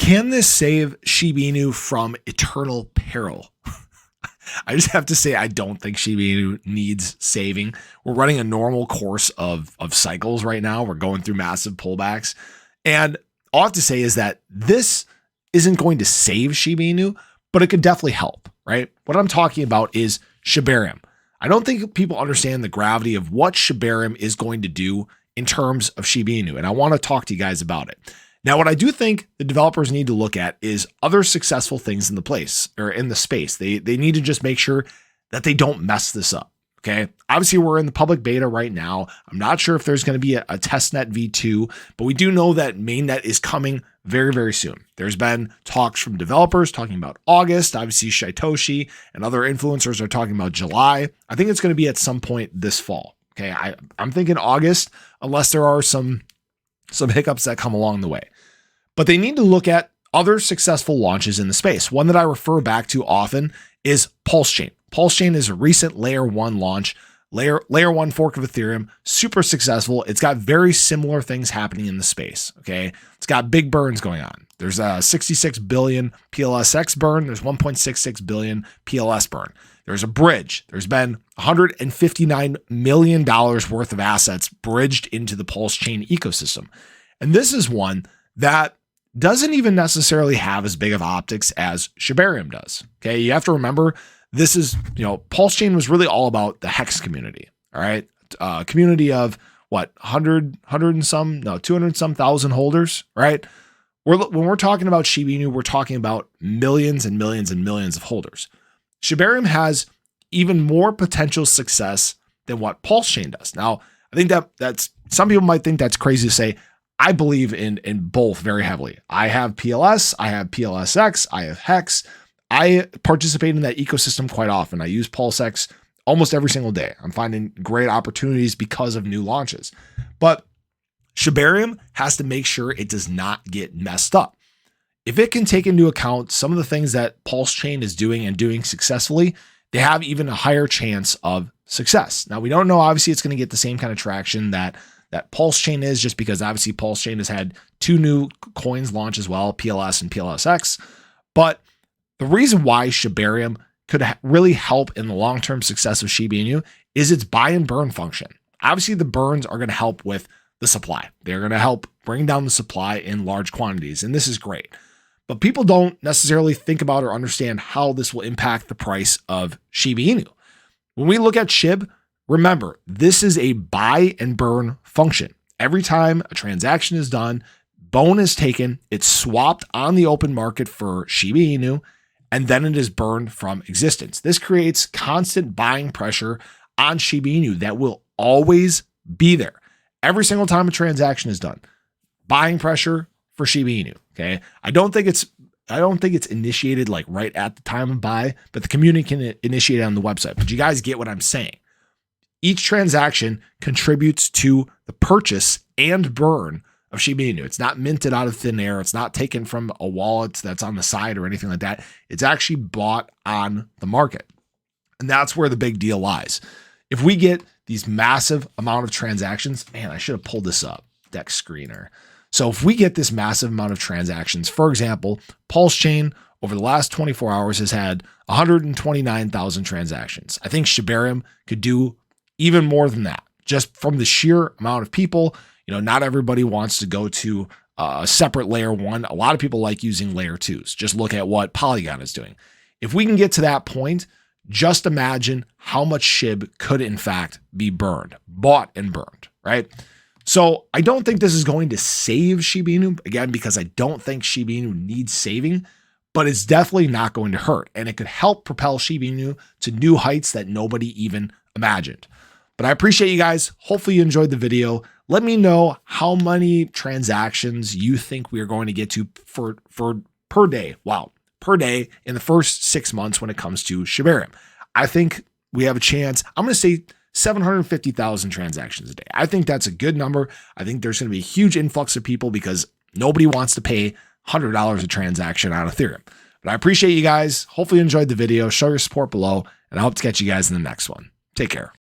Can this save Shiba Inu from eternal peril? I just have to say, I don't think Shiba Inu needs saving. We're running a normal course of cycles right now. We're going through massive pullbacks. And all I have to say is that this isn't going to save Shiba Inu, but it could definitely help, right? What I'm talking about is shibarium. I don't think people understand the gravity of what shibarium is going to do in terms of Shiba Inu, and I want to talk to you guys about it. Now, what I do think the developers need to look at is other successful things in the place or in the space. They need to just make sure that they don't mess this up. Okay. Obviously, we're in the public beta right now. I'm not sure if there's going to be a testnet V2, but we do know that mainnet is coming very, very soon. There's been talks from developers talking about August. Obviously, Shitoshi and other influencers are talking about July. I think it's going to be at some point this fall. Okay. I'm thinking August, unless there are some hiccups that come along the way. But they need to look at other successful launches in the space. One that I refer back to often is Pulse Chain. Pulse Chain is a recent layer 1 launch, layer 1 fork of Ethereum, super successful. It's got very similar things happening in the space. Okay. It's got big burns going on. There's a 66 billion PLSX burn. There's 1.66 billion PLS burn. There's a bridge. There's been $159 million worth of assets bridged into the Pulse Chain ecosystem. And this is one that doesn't even necessarily have as big of optics as shibarium does. Okay. You have to remember, this is, Pulse Chain was really all about the Hex community. All right. Community of what, 200 and some thousand holders, right? When we're talking about Shiba Inu, we're talking about millions and millions and millions of holders. Shibarium has even more potential success than what Pulse Chain does. Now, I think that's some people might think that's crazy to say. I believe in both very heavily. I have PLS, I have PLSX, I have Hex. I participate in that ecosystem quite often. I use PulseX almost every single day. I'm finding great opportunities because of new launches. But shibarium has to make sure it does not get messed up. If it can take into account some of the things that Pulse Chain is doing and doing successfully, they have even a higher chance of success. Now, we don't know, obviously, it's going to get the same kind of traction that Pulse Chain is, just because obviously Pulse Chain has had 2 new coins launch as well, PLS and PLSX. But the reason why shibarium could really help in the long-term success of Shiba Inu is its buy and burn function. Obviously, the burns are going to help with the supply. They're going to help bring down the supply in large quantities, and this is great. But people don't necessarily think about or understand how this will impact the price of Shiba Inu. When we look at Shib, remember, this is a buy and burn function. Every time a transaction is done, bone is taken, it's swapped on the open market for Shiba Inu, and then it is burned from existence. This creates constant buying pressure on Shiba Inu that will always be there. Every single time a transaction is done, buying pressure for Shiba Inu. Okay. I don't think it's initiated like right at the time of buy, but the community can initiate it on the website. But you guys get what I'm saying. Each transaction contributes to the purchase and burn of Shiba Inu. It's not minted out of thin air. It's not taken from a wallet that's on the side or anything like that. It's actually bought on the market. And that's where the big deal lies. If we get these massive amount of transactions, man, I should have pulled this up, Dex Screener. So if we get this massive amount of transactions, for example, Pulse Chain over the last 24 hours has had 129,000 transactions. I think shibarium could do even more than that, just from the sheer amount of people. Not everybody wants to go to a separate layer 1. A lot of people like using layer 2s. Just look at what Polygon is doing. If we can get to that point, just imagine how much Shib could in fact be bought and burned, right? So I don't think this is going to save Shiba Inu, again, because I don't think Shiba Inu needs saving, but it's definitely not going to hurt. And it could help propel Shiba Inu to new heights that nobody even imagined. But I appreciate you guys. Hopefully you enjoyed the video. Let me know how many transactions you think we are going to get to for per day. Wow. Per day in the first 6 months when it comes to shibarium. I think we have a chance. I'm going to say 750,000 transactions a day. I think that's a good number. I think there's going to be a huge influx of people because nobody wants to pay $100 a transaction on Ethereum. But I appreciate you guys. Hopefully you enjoyed the video. Show your support below, and I hope to catch you guys in the next one. Take care.